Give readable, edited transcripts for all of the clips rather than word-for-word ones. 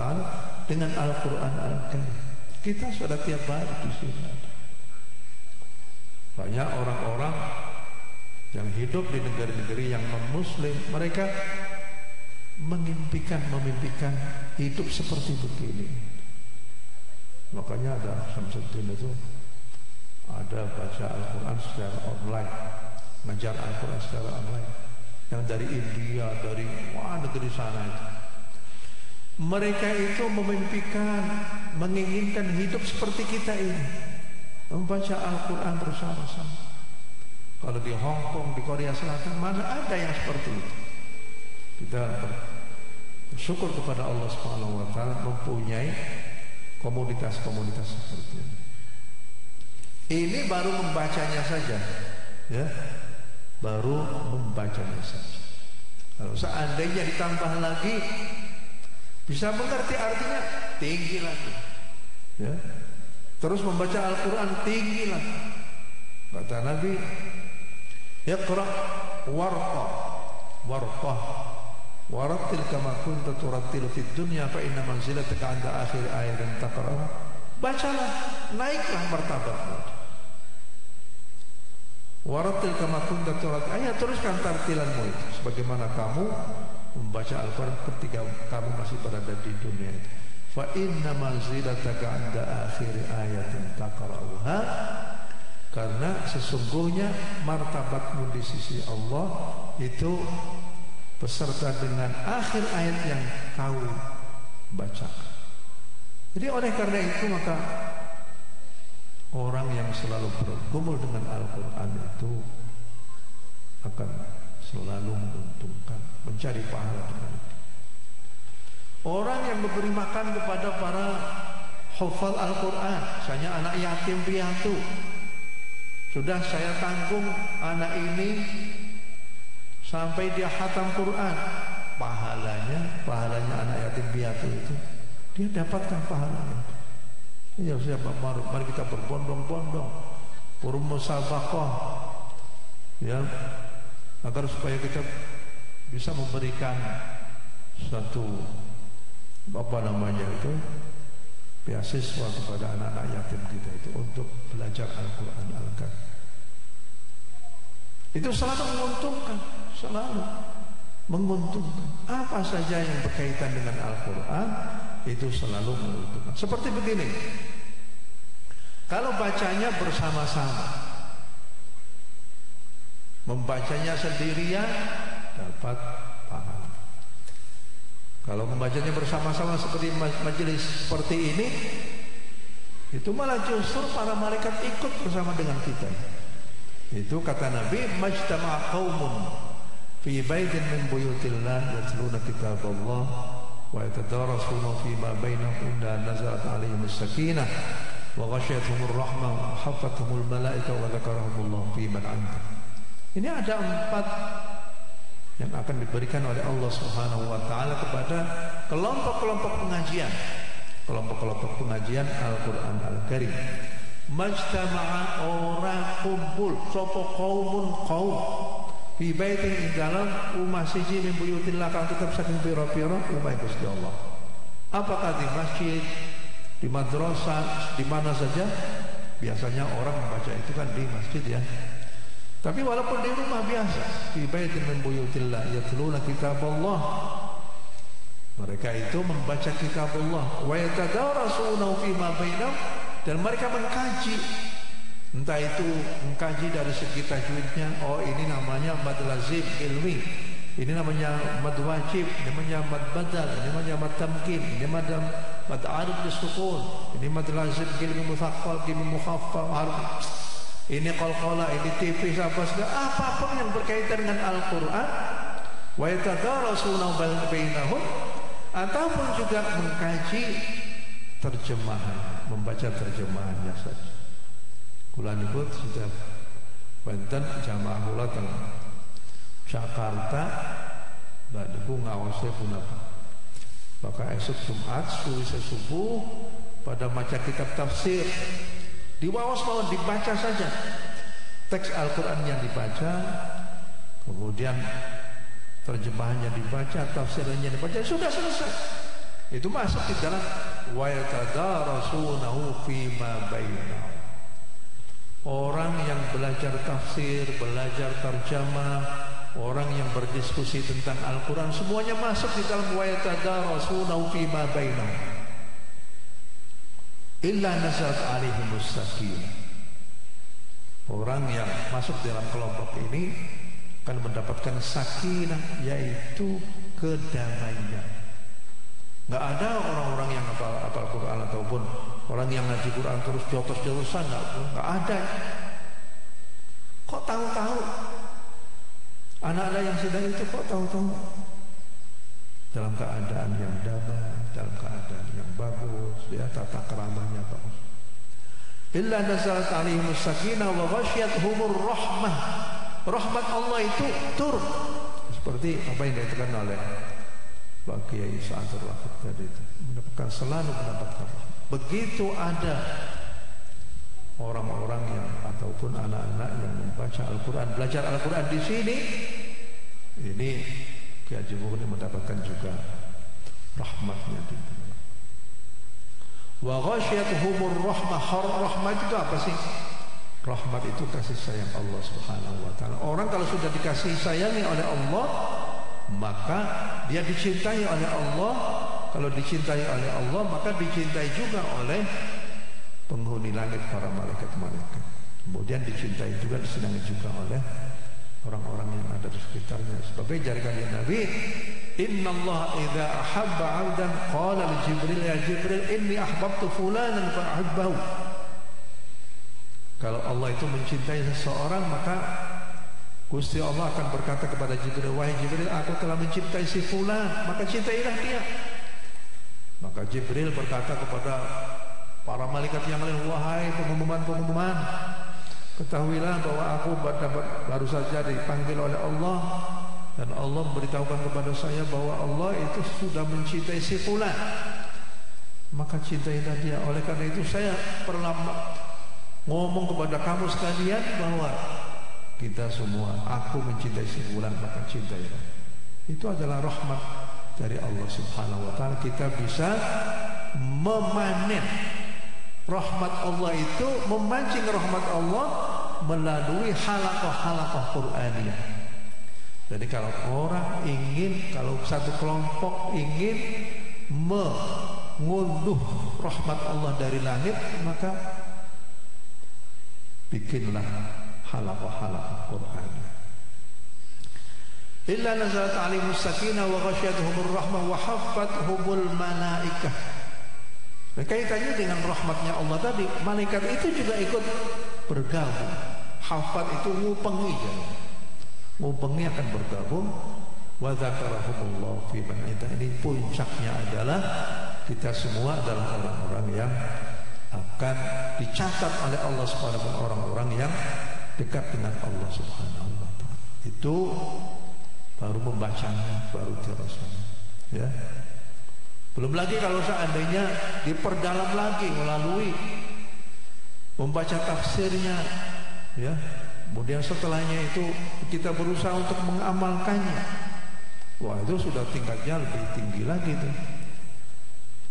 Taala dengan Al-Quran Al-Karim. Kita sudah tiap hari di sini. Banyak orang-orang yang hidup di negeri-negeri yang non-Muslim, mereka memimpikan hidup seperti begini. Makanya ada Syamsuddin itu ada baca Al-Quran secara online, ngajar Al-Quran secara online, yang dari India, dari negeri sana itu. Mereka itu memimpikan, menginginkan hidup seperti kita ini, membaca Al-Quran bersama-sama. Kalau di Hong Kong, di Korea Selatan, mana ada yang seperti itu. Kita bersyukur kepada Allah Subhanahu wa Ta'ala mempunyai komunitas-komunitas seperti ini. Ini baru membacanya saja, ya, baru membacanya saja. Kalau seandainya ditambah lagi, bisa mengerti artinya, tinggi lagi, ya. Terus membaca Al-Quran tinggi lagi. Kata Nabi, Iqra warqah warattil kama kunta turattilu fid dunya fa inna manzilataka 'inda akhir ayatin taqra'uha. Bacalah, naiklah martabatmu. Warattil kama kunta turattilu, teruskan tartilanmu itu sebagaimana kamu membaca Al-Quran ketika kamu masih berada di dunia itu. Fa inna manzilataka 'inda akhir ayatin taqra'uha, karena sesungguhnya martabatmu di sisi Allah itu beserta dengan akhir ayat yang kau bacakan. Jadi oleh karena itu maka orang yang selalu bergumul dengan Al-Quran itu akan selalu menguntungkan, mencari pahala dengan itu. Orang yang memberi makan kepada para hafal Al-Quran, misalnya anak yatim piatu, sudah saya tanggung anak ini sampai dia khatam Quran, pahalanya anak yatim piatu itu dia dapatkan pahalanya. Ya siapa, mari kita berbondong-bondong bermusabaqah, ya, agar supaya kita bisa memberikan satu beasiswa kepada anak-anak yatim kita itu untuk belajar Al-Quran Al-Karim. Itu selalu menguntungkan, selalu menguntungkan. Apa saja yang berkaitan dengan Al-Quran itu selalu menguntungkan. Seperti begini, kalau bacanya bersama-sama, membacanya sendirian dapat pahala. Kalau membacanya bersama-sama seperti majelis seperti ini, itu malah justru para malaikat ikut bersama dengan kita. Itu kata Nabi, majtama'a qaumun fi baitin min buyutillah yatluna kitaballah wa yatadarasuna fi ma bainahum illa nazalat 'alaihim as-sakinah wa ghashiyatuhumur rahmah wa hafathumul malaikatu wa dzakarahumullah fi man 'indah. Ini ada 4 yang akan diberikan oleh Allah Subhanahu wa Ta'ala kepada kelompok-kelompok pengajian, kelompok-kelompok pengajian Al-Quran Al-Karim. Majtama'a, orang kumpul, sopo qaumun qaum fi baitin, ing dalam rumah siji min buyutillah, kang tetap saking pira-pira rumah Gusti Allah. Apakah di masjid, di madrasah, di mana saja? Biasanya orang membaca itu kan di masjid, ya. Tapi walaupun di rumah biasa, fi baitin min buyutillah yatluna kitaballah, mereka itu membaca kitab Allah, wa yatadarasuna fi ma bainahum, dan mereka mengkaji, entah itu mengkaji dari segi tajwidnya, oh ini namanya mad lazim ilmi, ini namanya mad wajib, ini namanya mad badal, ini namanya mad tamkin, ini mad arid bisukun, ini mad lazim ilmi muthaqqal, ilmi mukhaffaf, harf, ini qalqalah, ini tipis, apapun yang berkaitan dengan Al-Quran, wa yatadarasuna bainahum, ataupun juga mengkaji terjemahan, membaca terjemahannya saja. Kula niku sudah wonten jamaah kula teng Jakarta, lan niku ngawase punapa. Maka esuk Jumat suwise subuh pada maca kitab tafsir, di bawah dibaca saja teks Al-Quran yang dibaca, kemudian terjemahannya dibaca, tafsirnya dibaca, sudah selesai. Itu masuk di dalam wa yatadarasunahu fima bainahum. Orang yang belajar tafsir, belajar tarjamah, orang yang berdiskusi tentang Al-Quran, semuanya masuk di dalam wa yatadarasunahu fima bainahum. Illa nazalat alaihimus sakinah. Orang yang masuk dalam kelompok ini akan mendapatkan sakinah, yaitu kedamaian. Nggak ada orang-orang yang hafal Quran ataupun orang yang ngaji Quran terus jotos-jotosan, nggak ada. Kok tahu-tahu? Anak-anak yang sedang itu kok tahu-tahu? Dalam keadaan yang damai, dalam keadaan yang bagus, dia tata keramanya bagus. Illa nazalat alaihimus sakinah wa ghasyiyatuhumur rahmah. Rahmat Allah itu turun. Seperti apa yang dikatakan oleh Pak Kiai Sa'adur Rahmat tadi itu, selalu mendapatkan. Begitu ada orang-orang yang ataupun anak-anak yang membaca Al-Quran, belajar Al-Quran di sini, ini Kiai Haji Muhyiddin mendapatkan juga rahmatnya. Wa ghasyiyatuhumur rahmah. Rahmat itu apa sih? Rahmat itu kasih sayang Allah Subhanahu wa taala. Orang kalau sudah dikasih sayangi oleh Allah, maka dia dicintai oleh Allah. Kalau dicintai oleh Allah, maka dicintai juga oleh penghuni langit, para malaikat-malaikat. Kemudian dicintai juga, disenangi juga oleh orang-orang yang ada di sekitarnya. Sebagai jarikan Nabi, Inna Allah idza ahabba 'abdan qala li Jibril, ya Jibril inni ahbabtu fulanan fa'ahibbahu. Kalau Allah itu mencintai seseorang, maka Gusti Allah akan berkata kepada Jibril, wahai Jibril, aku telah mencintai si fulan, maka cintailah dia. Maka Jibril berkata kepada para malaikat yang lain, wahai pengumuman-pengumuman, ketahuilah bahwa aku baru saja dipanggil oleh Allah, dan Allah memberitahukan kepada saya bahwa Allah itu sudah mencintai si fulan, maka cintailah dia. Oleh karena itu saya pernah ngomong kepada kamu sekalian bahwa kita semua, aku mencintai si fulan, maka cintailah. Itu adalah rahmat dari Allah Subhanahu wa taala. Kita bisa memanen rahmat Allah itu, memancing rahmat Allah melalui halaqah-halaqah Qur'aniyah. Jadi kalau orang ingin, kalau satu kelompok ingin mengunduh rahmat Allah dari langit, maka bikinlah halaqah-halaqah Qur'aniyah. Illa nazalat alaihimus sakinah wa ghasyiyatuhumur rahmah wa haffathumul malaikah. Kaitannya dengan rahmatnya Allah tadi, malaikat itu juga ikut bergabung. Hafat itu ngupengi, ngupengi akan bergabung. Wa dzakarahumullah fi man indah. Ini puncaknya adalah kita semua adalah orang-orang yang akan dicatat oleh Allah Subhanahu wa taala, orang-orang yang dekat dengan Allah Subhanahu wa taala. Itu baru membacanya, baru dirasanya, ya. Belum lagi kalau seandainya diperdalam lagi melalui membaca tafsirnya, ya. Kemudian setelahnya itu kita berusaha untuk mengamalkannya. Wah, itu sudah tingkatnya lebih tinggi lagi tuh.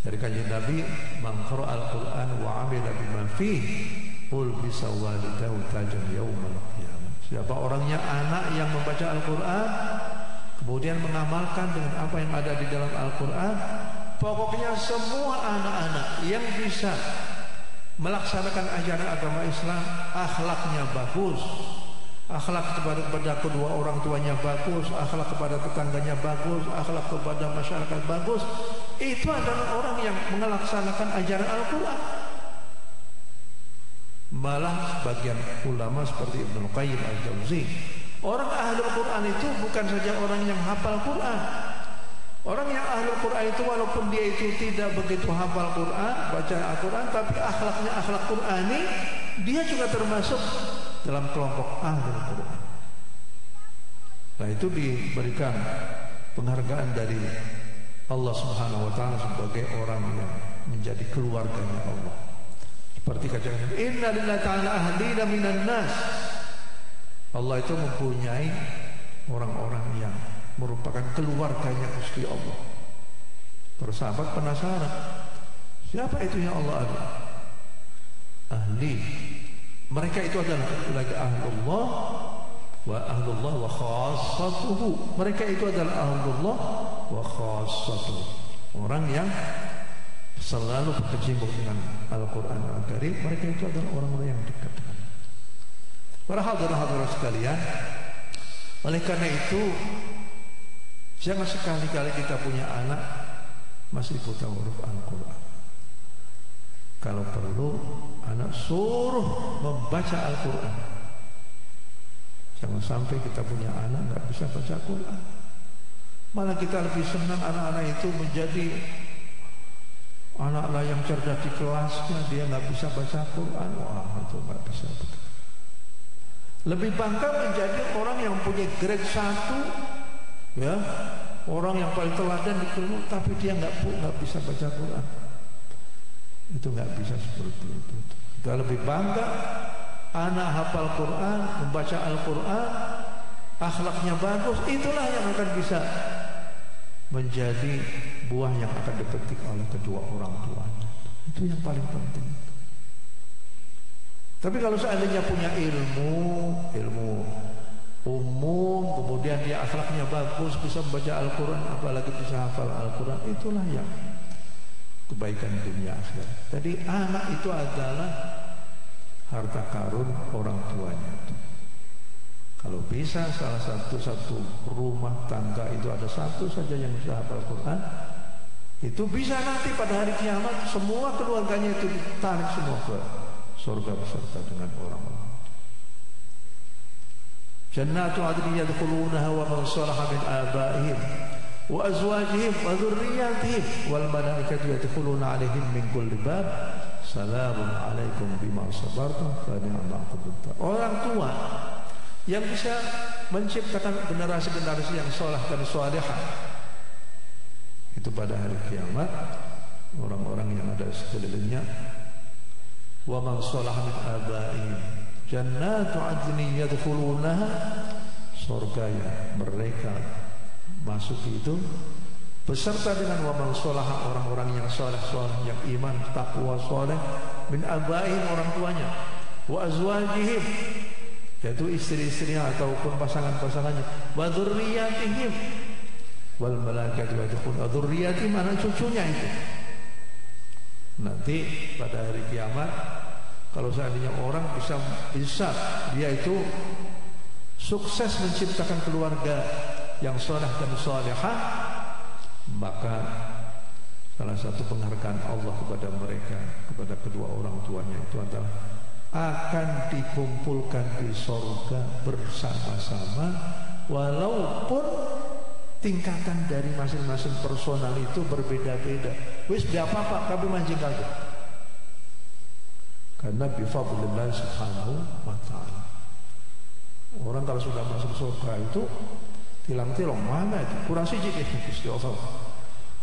Dari kajian Nabi, man qara'al Qur'an wa 'amila bima fihi ulbisa walidahu tajan yaumal qiyamah. Siapa orangnya anak yang membaca Al-Quran kemudian mengamalkan dengan apa yang ada di dalam Al-Quran, pokoknya semua anak-anak yang bisa melaksanakan ajaran agama Islam, akhlaknya bagus, akhlak kepada kedua orang tuanya bagus, akhlak kepada tetangganya bagus, akhlak kepada masyarakat bagus, itu adalah orang yang melaksanakan ajaran Al-Quran. Malah sebagian ulama seperti Ibnu Qayyim Al-Jauzi, orang ahlul Quran itu bukan saja orang yang hafal Quran. Orang yang ahlul Quran itu walaupun dia itu tidak begitu hafal Quran, baca Al-Quran, tapi akhlaknya akhlak Qurani, dia juga termasuk dalam kelompok ahlul Quran. Nah, itu diberikan penghargaan dari Allah Subhanahu wa taala sebagai orang yang menjadi keluarganya Allah. Seperti katakan, inna lillahi ta'ala ahlina minan nas. Allah itu mempunyai orang-orang yang merupakan keluarganya Gusti Allah. Para penasaran, siapa itu yang Allah ada? Ahli. Mereka itu adalah ahlullah wa khassatuhu. Mereka itu adalah ahlullah wa khassatuhu. Orang yang selalu berkecimpung dengan Al-Quran Al-Karim. Mereka itu adalah orang-orang yang dekat dengan. Para hadirin sekalian, oleh karena itu jangan sekali-kali kita punya anak masih buta huruf Al-Quran. Kalau perlu anak suruh membaca Al-Quran. Jangan sampai kita punya anak nggak bisa baca Quran. Malah kita lebih senang anak-anak itu menjadi anak-anak yang cerdas di kelasnya, dia nggak bisa baca Quran. Wah, itu nggak bisa betul. Lebih bangga menjadi orang yang punya grade 1, ya, orang yang paling teladan di ilmu, tapi dia nggak bisa baca Quran. Itu nggak bisa seperti itu. Kita lebih bangga anak hafal Quran, membaca Al-Quran, akhlaknya bagus. Itulah yang akan bisa menjadi buah yang akan dipetik oleh kedua orang tuanya. Itu yang paling penting. Tapi kalau seandainya punya ilmu umum, kemudian dia akhlaknya bagus, bisa membaca Al-Quran, apalagi bisa hafal Al-Quran, itulah yang kebaikan dunia akhirat. Jadi anak itu adalah harta karun orang tuanya. Kalau bisa salah satu rumah tangga itu ada satu saja yang bisa hafal Quran, itu bisa nanti pada hari kiamat semua keluarganya itu ditarik semua ke surga beserta dengan orang-orang. Jannatu adnin yadkhulunaha wa man salaha min abaihim wa azwajihim wa dhurriyyatihim wal malaikatu yadkhuluna 'alaihim min kulli bab salamun 'alaikum bima sabartum fa ni'ma 'uqbad dar. Orang tua yang bisa menciptakan generasi-generasi yang saleh dan salihah itu pada hari kiamat, orang-orang yang ada sekelilingnya, wa man salaha min abaihim jannatu 'adnin yadkhulunaha, surga yang mereka masuk itu beserta dengan wa man salaha, orang-orang yang saleh, yang iman, takwa, saleh, min abaihim, orang tuanya, wa azwajihim, yaitu istri-istrinya ataupun pasangan-pasangannya, wa dzurriyyatihim, wal malaikatu yadkhuluna dzurriyyati, mana cucunya itu. Nanti pada hari kiamat, kalau seandainya orang bisa dia itu sukses menciptakan keluarga yang saleh dan salihah, maka salah satu penghargaan Allah kepada mereka, kepada kedua orang tuanya itu adalah akan dikumpulkan di surga bersama-sama, walaupun tingkatan dari masing-masing personal itu berbeda-beda. Wis tidak apa-apa, kami mancing kagak. Karena bifadlillah subhanahu wa ta'ala. Orang kalau sudah masuk surga itu tilang-tilang, mana itu kurang siji Gusti Allah.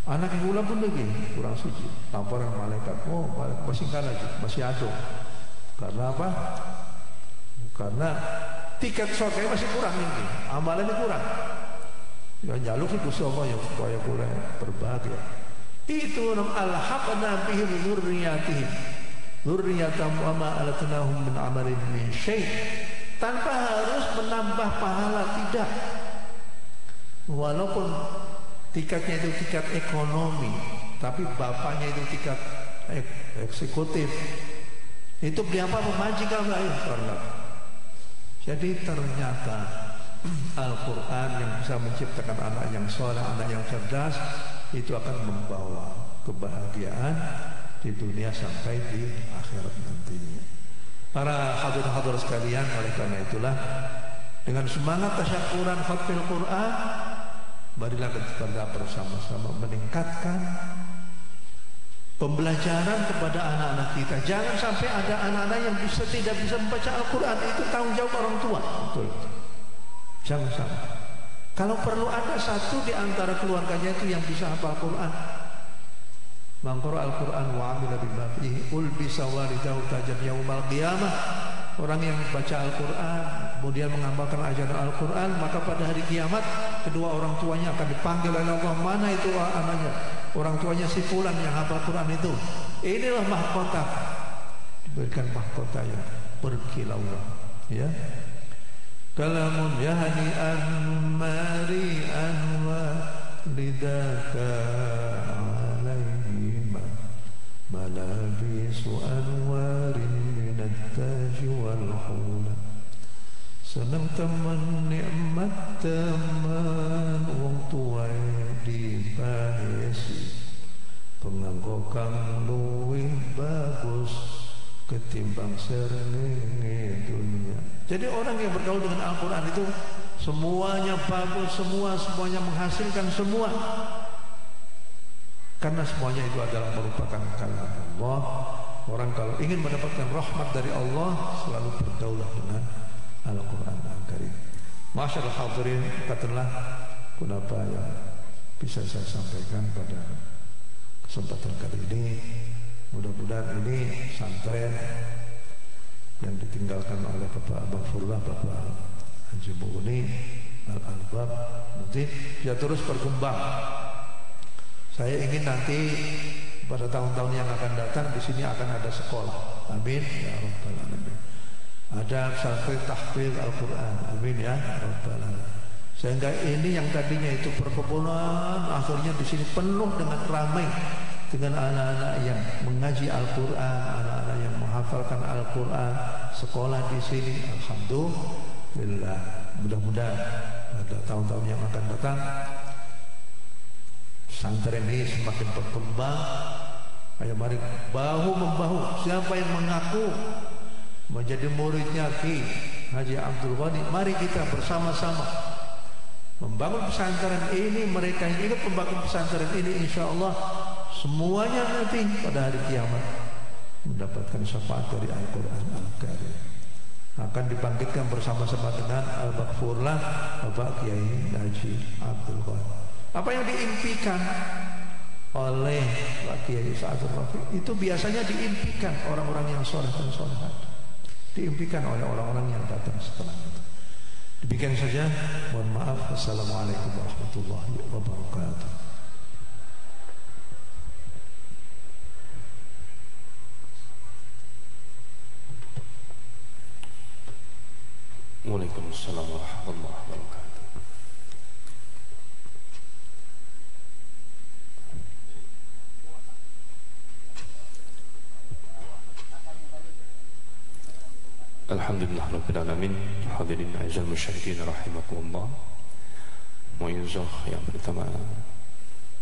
Anak yang ulang pun lagi kurang siji. Laporan malaikat, oh masih kalah lagi, masih ada. Karena apa? Karena tiket surga masih kurang ini, amalannya kurang. Ya jaluk itu semua yang supaya boleh berbahagia. Itu al-haqna bihim dzurriyyatihim dzurriyyatan wa ma alatnahum min amalin min syai', tanpa harus menambah pahala, tidak. Walaupun tiketnya itu tiket ekonomi, tapi bapaknya itu tiket eksekutif, itu beli apa pemajikan enggak ya? Karena jadi ternyata Al-Quran yang bisa menciptakan anak yang soleh, anak yang cerdas, itu akan membawa kebahagiaan di dunia sampai di akhirat nantinya. Para hadirin sekalian, oleh karena itulah dengan semangat tasyakuran khatmil Quran, marilah kita bersama-sama meningkatkan pembelajaran kepada anak-anak kita. Jangan sampai ada anak-anak yang tidak bisa membaca Al-Quran, itu tanggung jawab orang tua. Betul. Jangan sampai. Kalau perlu ada satu di antara keluarganya itu yang bisa hafal Quran. Man qara'a al-Quran wa 'amila bima fihi ulbisa walidahu tajan yaumal qiyamah. Orang yang baca Al-Quran kemudian mengamalkan ajaran Al-Quran, maka pada hari kiamat kedua orang tuanya akan dipanggil oleh Allah, mana itu anaknya? orang tuanya si fulan yang hafal Quran itu. Inilah mahkota, diberikan mahkota yang berkilauan, ya. Kalamun yahni'an mari'an wa lidaka alaihima malabisu anwarin minat taji wal hula. Senang teman, nikmat teman, wong tuai dipahesi, penganggo kang luwih bagus ketimbang srengenge dunia. Jadi orang yang bergaul dengan Al-Quran itu semuanya bagus, semuanya menghasilkan semua, karena semuanya itu adalah merupakan kalam Allah. Orang kalau ingin mendapatkan rahmat dari Allah selalu berdaulah dengan Al-Quran Al-Karim. Masyaallah hadirin, katakanlah kenapa yang bisa saya sampaikan pada kesempatan kali ini. Mudah-mudahan ini santren yang ditinggalkan oleh Bapak Al-Baghfurullah, Bapak Haji Mughni Al-Albab nanti bisa terus berkembang. Saya ingin nanti pada tahun-tahun yang akan datang di sini akan ada sekolah. Amin ya rabbal alamin. Ada pesantren tahfidz Al-Quran. Amin ya rabbal alamin. Sehingga ini yang tadinya itu perkebunan, akhirnya di sini penuh dengan ramai dengan anak-anak yang mengaji Al-Quran, anak-anak yang menghafalkan Al-Quran, sekolah di sini. Alhamdulillah. Mudah-mudahan pada tahun-tahun yang akan datang pesantren ini semakin berkembang. Ayo mari bahu membahu. Siapa yang mengaku menjadi muridnya Ki Haji Abdul Ghani, mari kita bersama-sama membangun pesantren ini. Mereka yang ikut membangun pesantren ini, insya Allah semuanya nanti pada hari kiamat mendapatkan syafaat dari Al-Quran Al-Karim. Akan dibangkitkan bersama-sama dengan Al-Baghfurullah Bapak Kiai Haji Abdul Ghani. Apa yang diimpikan oleh Pak Kiai Sa'adur Rafiq itu biasanya diimpikan orang-orang yang soleh dan solehat, diimpikan oleh orang-orang yang datang setelah itu. Demikian saja, mohon maaf. Assalamualaikum warahmatullahi wabarakatuh. Waalaikumsalam warahmatullahi wabarakatuh. Alhamdulillah rabbil alamin. Hadirin azal musyahidin rahimakumullah. Mu'izzah yang pertama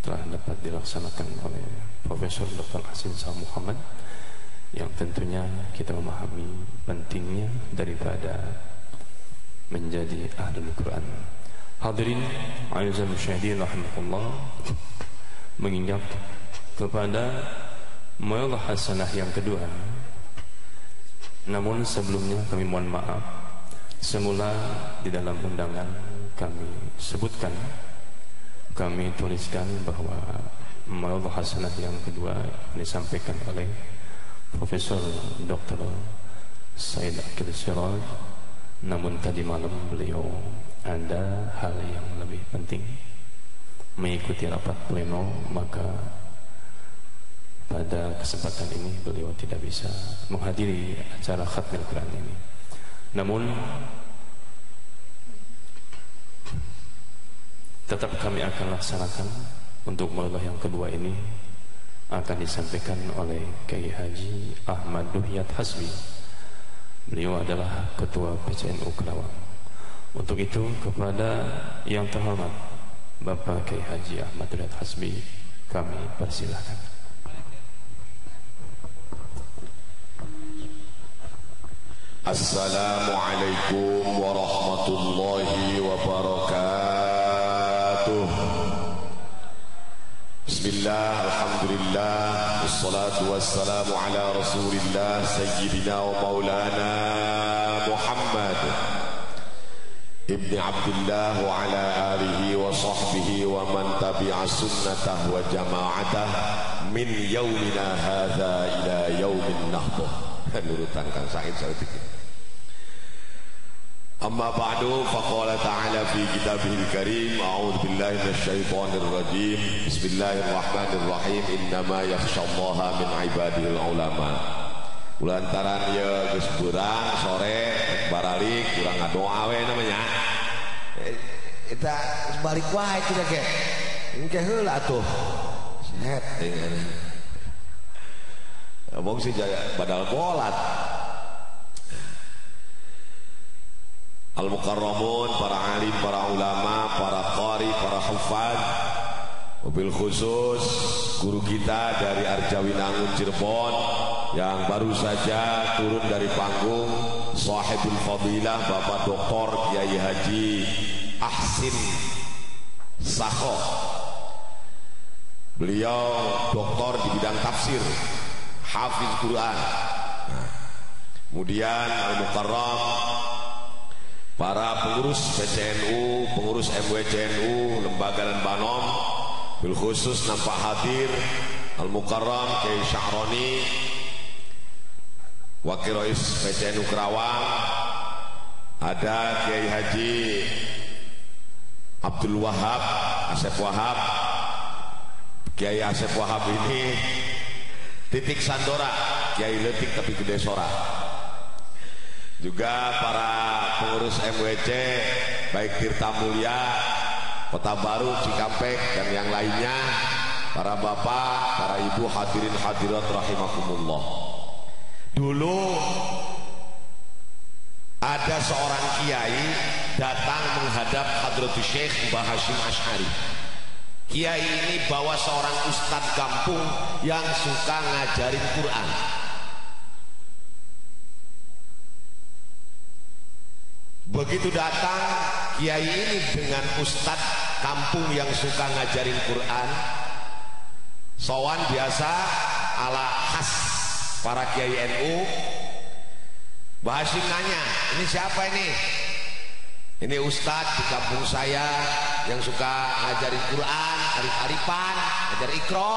telah dapat dilaksanakan oleh Profesor Dr. Hasin Shah Muhammad, yang tentunya kita memahami pentingnya daripada menjadi ahlul Quran. Hadirin azal musyahidin rahimakumullah, mengingat kepada mu'izzah hasanah yang kedua. Namun sebelumnya kami mohon maaf, semula di dalam undangan kami sebutkan, kami tuliskan bahwa mu'izzah hasanah yang kedua disampaikan oleh Profesor Dr. Said Akil Siraj. Namun tadi malam beliau ada hal yang lebih penting, mengikuti rapat pleno, maka pada kesempatan ini beliau tidak bisa menghadiri acara khatmil Quran ini. Namun tetap kami akan laksanakan. Untuk mu'izzah yang kedua ini akan disampaikan oleh Kiai Haji Ahmad Duhiyat Hasbi. Beliau adalah Ketua PCNU Kerawang. Untuk itu kepada yang terhormat Bapak Kiai Haji Ahmad Duhiyat Hasbi kami persilahkan. Assalamualaikum warahmatullahi wabarakatuh. Bismillah, alhamdulillah, wassalatu wassalamu ala rasulillah sayyidina wa maulana Muhammad ibni Abdullah wa ala alihi wa sahbihi wa man tabi'a sunnatah wa jama'atah min yaumina hadha ila yaumin nahdah. Nurutan Kang Said Saudi. Amma ba'du faqala ta'ala fi kitabihil karim a'udzu billahi minasyaitonir rajim bismillahirrahmanirrahim innama yakhsyallaha min ibadihil ulama. Kulantaran ya geus beurang sore baralik kurang ngadoa we namanya eta balik wae teh ge engke heula atuh set dengan abang sih badal golat. Al-Mukarramun, para alim, para ulama, para qari, para hafaz, mobil khusus guru kita dari Arjawinangun Cirebon yang baru saja turun dari panggung, Sahibul Fadilah Bapak Dr. Kiai Haji Ahsin Sakho. Beliau doktor di bidang tafsir, hafiz Quran. Kemudian Al-Mukarram, para pengurus PCNU, pengurus MWCNU, lembaga dan banom, bil khusus nampak hadir Al-Mukarram Kiai Sya'roni, Wakil Rais PCNU Kerawang, ada Kiai Haji Abdul Wahab, Asep Wahab. Kiai Asep Wahab ini titik Sandora, Kiai letik tapi gede sora. Juga para pengurus MWC baik Tirta Mulia, Kota Baru, Cikampek dan yang lainnya, para bapak, para ibu hadirin hadirat rahimakumullah. Dulu ada seorang kiai datang menghadap Hadratus Syekh Mbah Hasyim Asy'ari. Kiai ini bawa seorang ustadz kampung yang suka ngajarin Quran. Begitu datang kiai ini dengan ustadz kampung yang suka ngajarin Quran, sowan biasa ala khas para kiai NU. Mbah Hasyim nanya, ini siapa ini? Ini ustadz di kampung saya yang suka ngajarin Quran, arif-arifan, ngajar Iqra.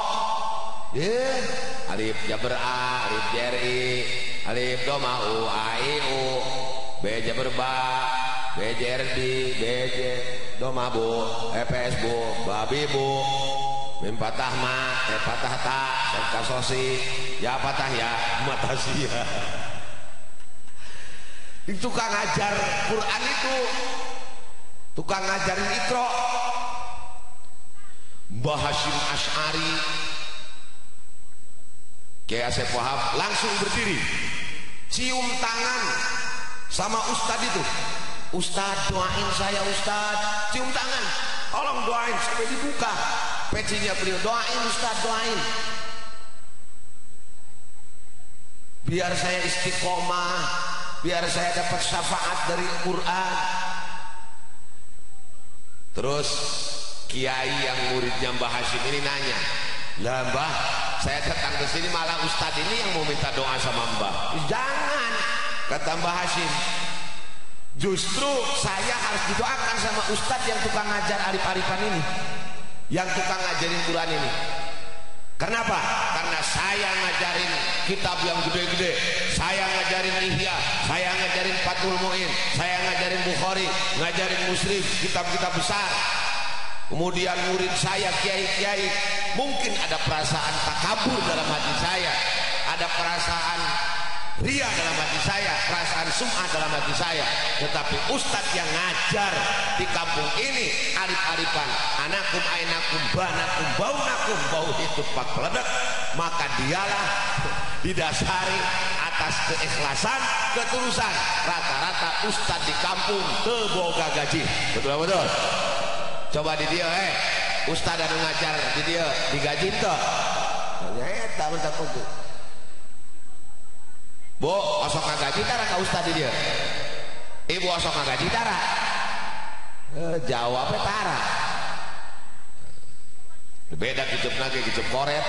Alif jaber A, alif jari, alif doma U, A I U, B jaber ba, B jer di, B jer doma bu, EPS bu, babi bu, mim patah ma, patah ta, kasosi, ya patah ya, matasi ya. Itu tukang ngajar Quran itu, tukang ngajarin Iqra. Mbah Hasyim Asy'ari, Kiai Asep Wahab langsung berdiri, cium tangan sama ustadz itu. Ustadz doain saya ustadz, cium tangan, tolong doain sampai dibuka pecinya beliau, doain ustadz doain biar saya istiqomah, biar saya dapat syafaat dari Quran. Terus kiai yang muridnya Mbah Hasyim ini nanya, lah Mbah, saya datang ke sini malah ustadz ini yang mau minta doa sama Mbah. Jangan, kata Mbah Hasyim, justru saya harus didoakan sama ustadz yang tukang ngajar arif-arifan ini, yang tukang ngajarin Quran ini. Kenapa? Karena saya ngajarin kitab yang gede-gede, saya ngajarin Ihya, saya ngajarin Fathul Mu'in, saya ngajarin Bukhari, ngajarin Muslim, kitab-kitab besar. Kemudian murid saya kiai-kiai, mungkin ada perasaan takabur dalam hati saya, ada perasaan ria dalam hati saya, perasaan sum'ah dalam hati saya. Tetapi ustadz yang ngajar di kampung ini arif-arifan, anakum ainakum banakum baunakum bau itu pak peledak, maka dialah didasari atas keikhlasan, ketulusan. Rata-rata ustadz di kampung teboga gaji. Betul-betul. Coba di dia, ustadz anu ngajar di dia digaji tuh. Nyata bentar kudu. Bu, osok ngaji tara ka ustad di dia. Ibu osok ngaji tara. Jawabnya tara. Beda kicep lagi, kicep koret.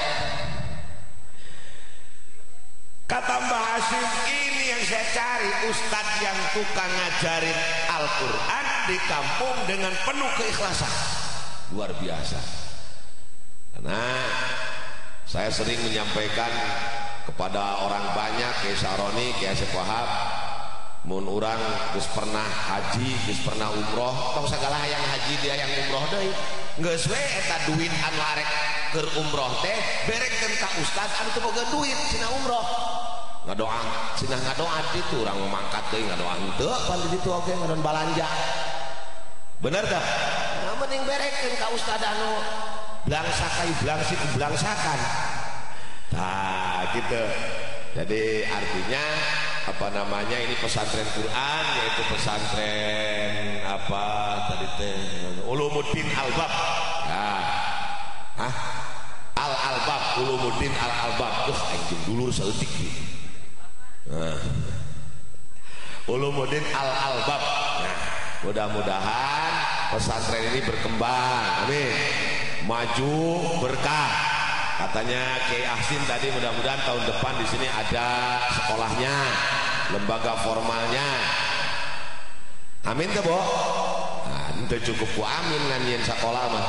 Kata Mbah Hasyim, ini yang saya cari, ustad yang tukang ngajarin Al-Quran di kampung dengan penuh keikhlasan. Luar biasa. Karena saya sering menyampaikan kepada orang banyak, Kiai Sya'roni, Kiai Asep Wahab, mun urang geus pernah haji, geus pernah umroh, tong sagala hayang haji dia yang umroh deui. Geus we eta duit anu arek keur umroh teh berekeun ka ustad anu teu boga duit cenah umroh. Ngadoa, cenah ngadoa ditu urang mangkat deui ngadoa henteu pan di ditu oge ngadon balanja. Bener dah? Nah, mending berekeun ka ustad anu blangsa kayu blangsi ku blangsakan. Nah, gitu. Jadi artinya apa namanya ini pesantren Quran, yaitu pesantren apa tadi teh Ulumuddin Albab. Nah, Al-Albab, Ulumuddin Al-Albab. Anjing dulur saeutik. Nah. Ulumuddin Al-Albab. Nah, mudah-mudahan pesantren ini berkembang. Amin. Maju berkah. Katanya Kiai Ahsin tadi mudah-mudahan tahun depan di sini ada sekolahnya, lembaga formalnya. Amin teh, Bo? Nah, itu cukup ku amin ngan yen sekolah mah.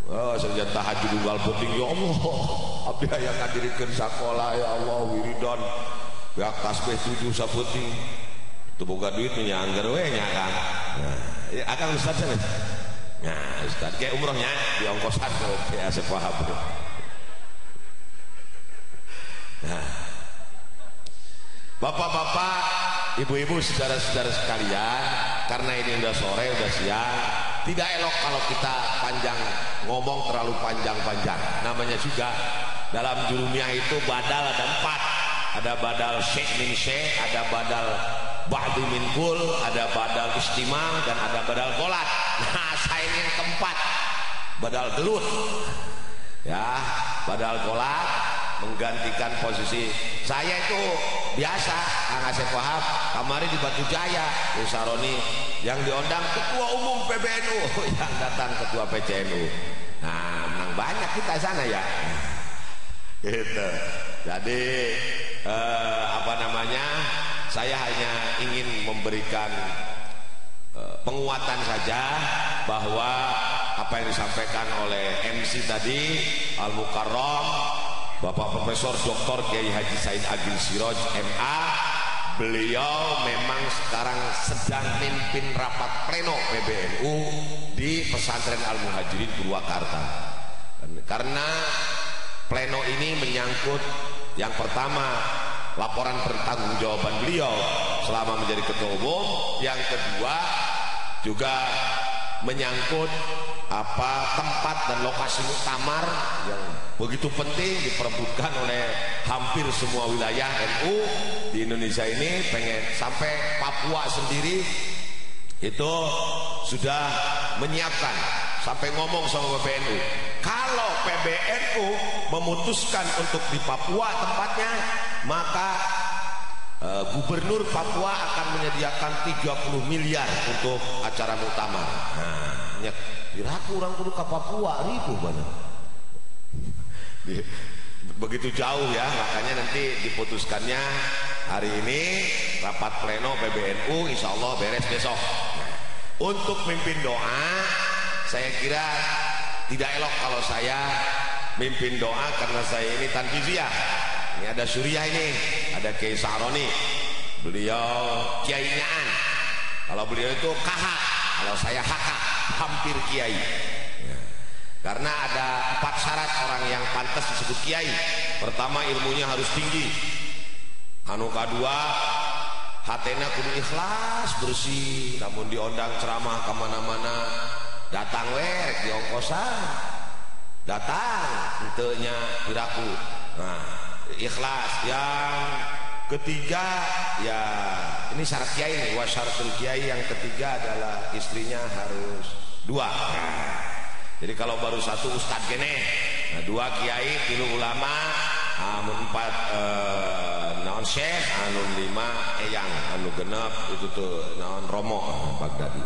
Oh, saja tahajud unggal penting ya Allah. Abdi aya ngadirikeun sekolah ya Allah wiridan. Ya tasbih 7 saputing. Teu boga duit nya anggar we nya Kang. Nah, ya Akang Ustaz cenah. Nah, Ustaz kayak umrohnya di ongkosan ke Asep Wahab. Nah, bapak-bapak, ibu-ibu, saudara-saudara sekalian, karena ini udah sore, udah siang, tidak elok kalau kita panjang ngomong terlalu panjang-panjang. Namanya juga dalam jurumiyah itu badal ada 4. Ada badal syekh min syekh, ada badal ba'du min kul, ada badal istimang, dan ada badal golat. Nah, saya ini yang keempat, badal gelut. Ya, badal golat menggantikan posisi saya itu biasa. Kang Asep Wahab kamari di Batu Jaya, Usaroni yang diundang ketua umum PBNU, yang datang ketua PCNU. Nah, menang banyak kita sana ya. Gitu. Jadi apa namanya? Saya hanya ingin memberikan penguatan saja bahwa apa yang disampaikan oleh MC tadi Al-Mukarram Bapak Profesor Dr. Kiai Haji Said Agil Siroj MA, beliau memang sekarang sedang mimpin rapat pleno PBNU di Pesantren Al-Muhajirin Purwakarta. Karena pleno ini menyangkut yang pertama laporan pertanggungjawaban beliau selama menjadi ketua umum, yang kedua juga menyangkut apa tempat dan lokasi muktamar yang begitu penting diperebutkan oleh hampir semua wilayah NU di Indonesia ini. Pengen sampai Papua sendiri itu sudah menyiapkan, sampai ngomong sama PBNU, kalau PBNU memutuskan untuk di Papua tempatnya, maka Gubernur Papua akan menyediakan 30 miliar untuk acara muktamar. Nah, diraku orang kudu ke Papua ribu bener. Begitu jauh ya, makanya nanti diputuskannya hari ini rapat pleno PBNU, insya Allah beres besok. Nah, untuk mimpin doa, saya kira tidak elok kalau saya mimpin doa karena saya ini tanfiziyah. Ini ada Suriah ini, ada Kiai Sa'roni, beliau Kiai Nyaan. Kalau beliau itu KH, kalau saya HK, hampir Kiai. Ya. Karena ada 4 syarat orang yang pantas disebut Kiai. Pertama, ilmunya harus tinggi. Anu kedua, hatena kudu ikhlas, bersih. Namun diundang ceramah kemana-mana, datang di ongkosan, datang, entenya diraku. Nah, ikhlas. Yang ketiga ya ini syarat kiai nih, wasyaratul kiai yang ketiga adalah istrinya harus 2. Nah, jadi kalau baru 1 ustad gene, nah 2 kiai, 3 ulama, anu 4 naon syekh, anu 5 eyang, anu genep itu tuh naon romo Baghdadi.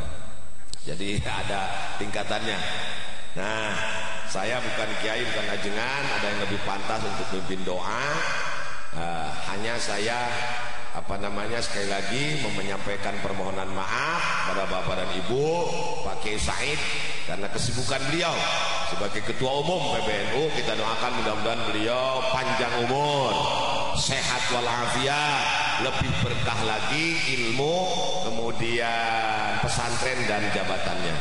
Jadi ada tingkatannya. Nah, saya bukan kiai, bukan ajengan, ada yang lebih pantas untuk memimpin doa. Hanya saya sekali lagi menyampaikan permohonan maaf pada Bapak dan Ibu Pak Kiai Said karena kesibukan beliau sebagai ketua umum PBNU. Kita doakan mudah-mudahan beliau panjang umur, sehat walafiat, lebih berkah lagi ilmu, kemudian pesantren dan jabatannya.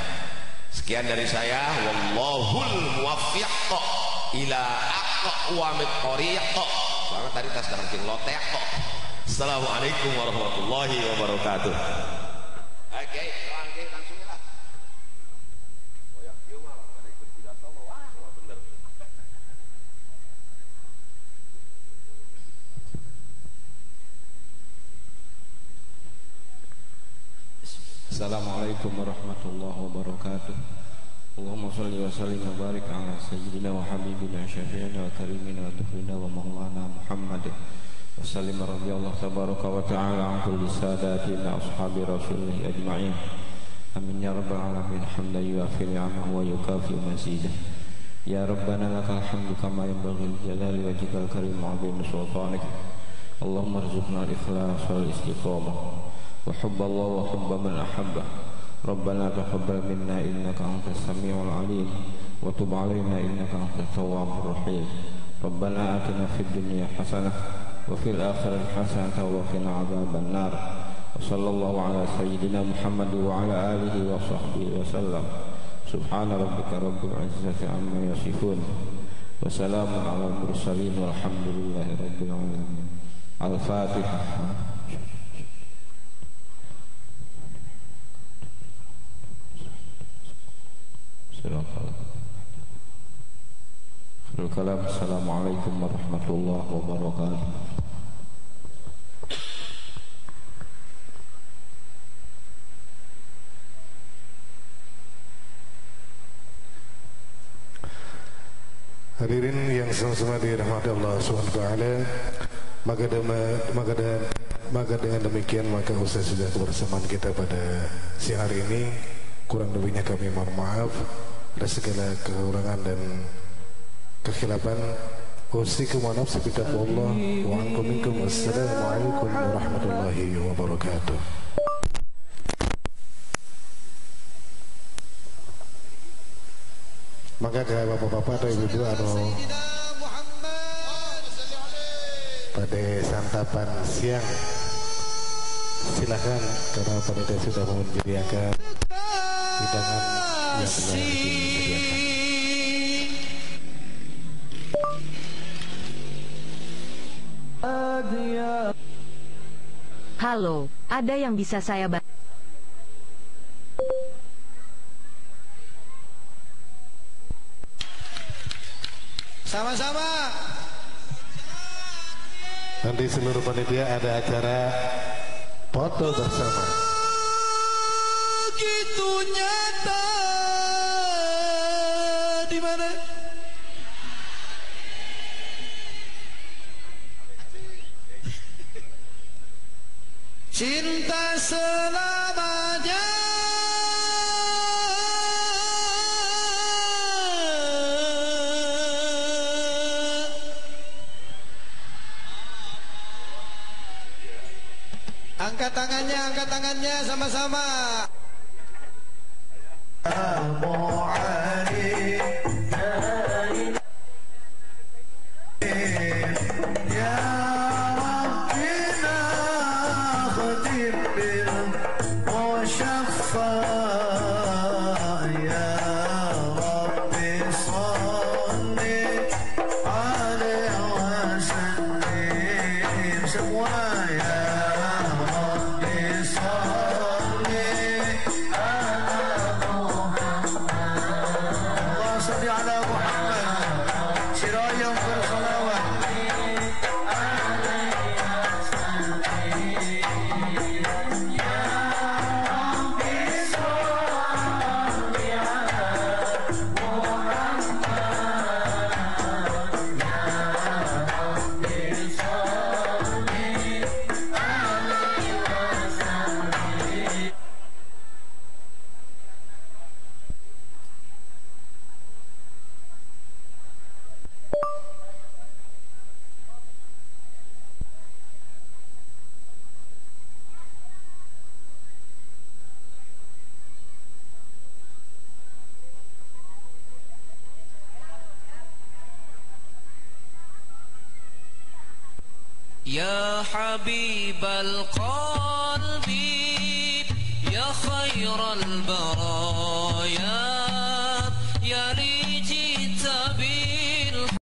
Sekian dari saya, wallahul muwaffiq ila aqwamit thoriq. Soalnya tadi tas darang lotek kok. Assalamualaikum warahmatullahi wabarakatuh. Oke, langsung lah. Oh ya, yuk malah ada ikut pidato. Wah, bener. Assalamualaikum warahmatullahi wabarakatuh. Allahumma salli wa sallim wa barik ala sayyidina wa habibina syafi'ina wa karimina wa tuhlina wa maulana Muhammad wa sallim radhiyallahu tabaraka wa ta'ala an kulli sadatina ashabi rasulih ajma'in. Amin ya rabbal alamin. Hamdan yuafi ni'amahu wa yukafi mazidah. Ya rabbana lakal hamdu kama yanbaghi li jalali wajhikal karim wa 'azimi sultanik. Allahumma arzuqna al-ikhlas wal istiqamah wa hubballah wa hubba man ahabbah. ربنا تقبل منا إنك أنت السميع العليم وتب علينا إنك أنت التواب الرحيم. ربنا آتنا في الدنيا حسنة وفي الآخرة حسنة وقنا عذاب النار. وصلى الله على سيدنا محمد وعلى آله وصحبه وسلم. سبحان ربك رب العزة عما يصفون وسلام على المرسلين والحمد لله رب العالمين. الفاتحة. Assalamualaikum warahmatullahi wabarakatuh. Hadirin yang sama-sama dirahmati Allah SWT, maka dengan demikian maka Ustaz sudah kebersamaan kita pada siang hari ini. Kurang lebihnya kami mohon maaf atas segala kekurangan dan kekhilafan. Usikum wa nafsi bitaqwallah wa ankum minkum. Wassalamualaikum warahmatullahi wabarakatuh. Maka ke bapak-bapak atau ibu-ibu pada santapan siang silakan, karena panitia sudah menyediakan hidangan yang telah disediakan. Halo, ada yang bisa saya bantu? Sama-sama. Nanti seluruh panitia ada acara foto bersama. Begitu nyata di mana? Cinta selamanya. Angkat tangannya sama-sama. يا حبيب القلب يا خير البرايا